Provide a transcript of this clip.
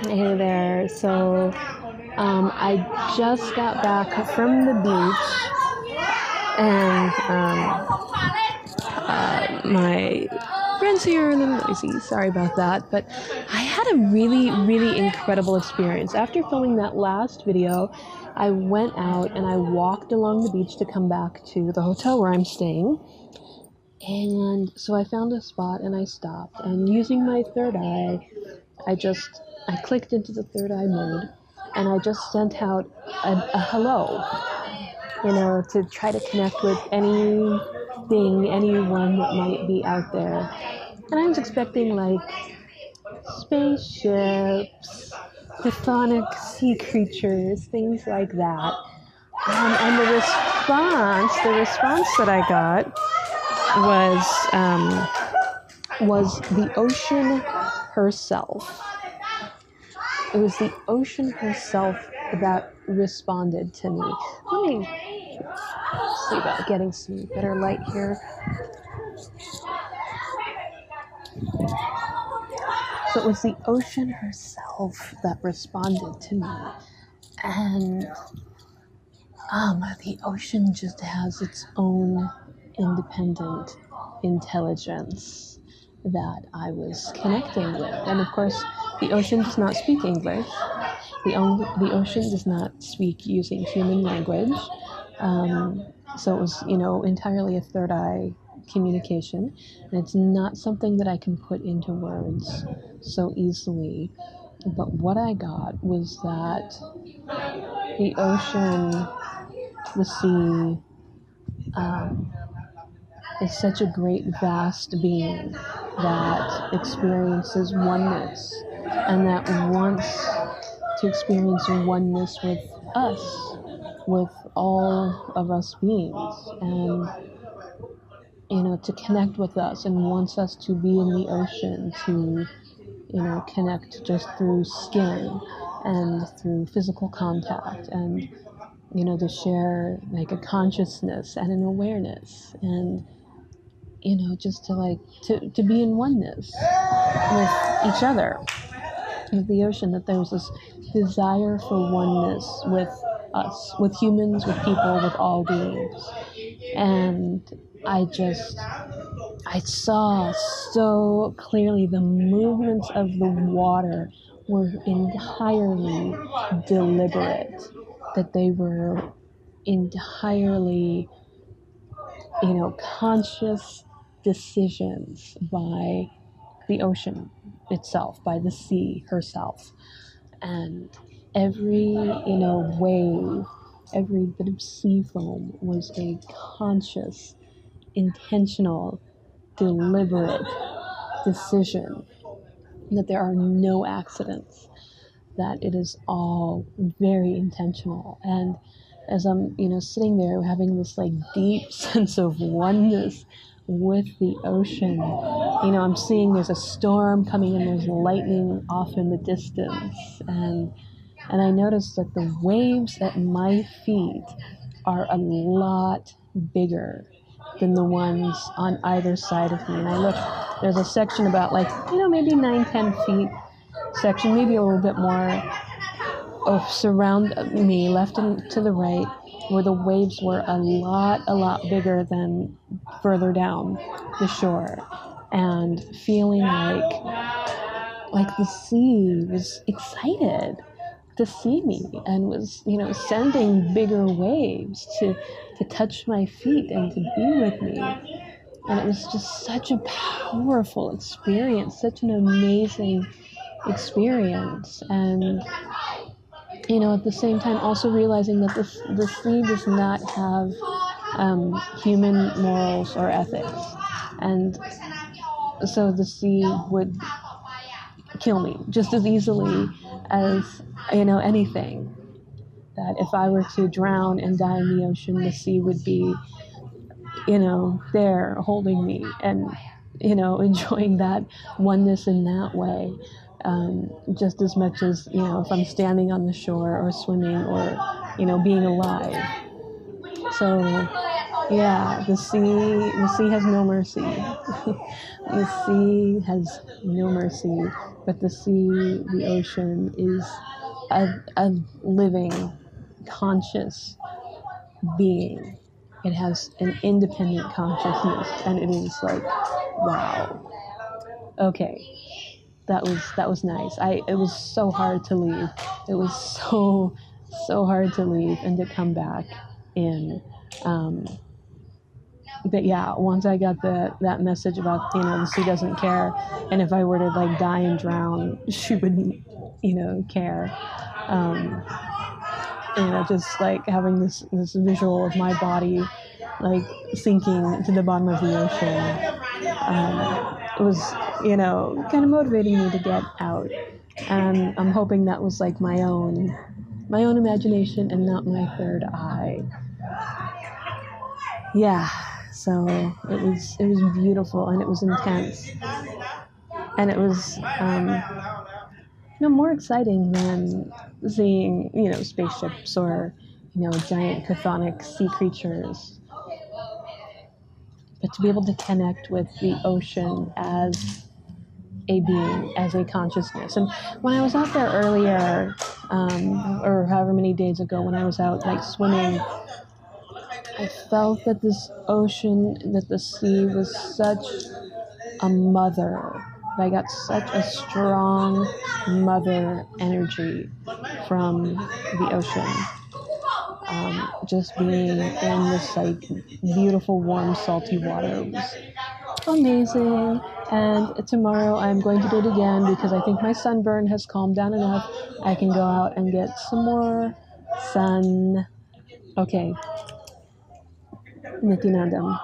Hey there. I just got back from the beach, and my friends here are a little noisy. Sorry about that. But I had a really, really incredible experience. After filming that last video, I went out and I walked along the beach to come back to the hotel where I'm staying. And so I found a spot and I stopped. And using my third eye, I clicked into the third eye mode and I just sent out a hello, to try to connect with anyone that might be out there. And I was expecting like spaceships, chthonic sea creatures, things like that. And the response that I got was the ocean herself. It was the ocean herself that responded to me. Let me see about getting some better light here. So it was the ocean herself that responded to me. And the ocean just has its own independent intelligence that I was connecting with. And of course, the ocean does not speak English. The ocean does not speak using human language. So it was, entirely a third eye communication. And it's not something that I can put into words so easily. But what I got was that the ocean, the sea, is such a great, vast being that experiences oneness and that wants to experience oneness with us, with all of us beings, and to connect with us, and wants us to be in the ocean, to connect just through skin and through physical contact, and to share like a consciousness and an awareness, and just to be in oneness with each other, with the ocean, that there was this desire for oneness with us, with humans, with people, with all beings. And I saw so clearly the movements of the water were entirely deliberate, that they were entirely, conscious decisions by the ocean itself, by the sea herself. And every, wave, every bit of sea foam was a conscious, intentional, deliberate decision, that there are no accidents, that it is all very intentional. And as I'm, sitting there having this like deep sense of oneness with the ocean, I'm seeing there's a storm coming and there's lightning off in the distance. And I noticed that the waves at my feet are a lot bigger than the ones on either side of me. And I look, there's a section about maybe 9-10 feet section, maybe a little bit more, surround me left and to the right, where the waves were a lot bigger than further down the shore, and feeling like the sea was excited to see me and was sending bigger waves to touch my feet and to be with me. And it was just such a powerful experience, such an amazing experience. And at the same time also realizing that the sea does not have human morals or ethics, and so the sea would kill me just as easily as anything. That if I were to drown and die in the ocean, the sea would be there holding me and enjoying that oneness in that way, just as much as if I'm standing on the shore or swimming or being alive. So Yeah, the sea has no mercy. The sea has no mercy, but the ocean is a living, conscious being. It has an independent consciousness, and it is like, wow. Okay, that was nice. It was so hard to leave. It was so hard to leave and to come back in. Um, but yeah, once I got that message about, the sea doesn't care, and if I were to like die and drown, she wouldn't, care. Um, just like having this visual of my body like sinking to the bottom of the ocean, it was, kind of motivating me to get out. And I'm hoping that was like my own imagination and not my third eye. Yeah, so it was beautiful, and it was intense, and it was more exciting than seeing spaceships or giant chthonic sea creatures. But to be able to connect with the ocean as a being, as a consciousness. And when I was out there earlier, or however many days ago, when I was out like swimming, I felt that this ocean, that the sea was such a mother. I got such a strong mother energy from the ocean. Just being in this like beautiful, warm, salty water was amazing. And tomorrow I'm going to do it again because I think my sunburn has calmed down enough. I can go out and get some more sun. Okay, Nitinandam.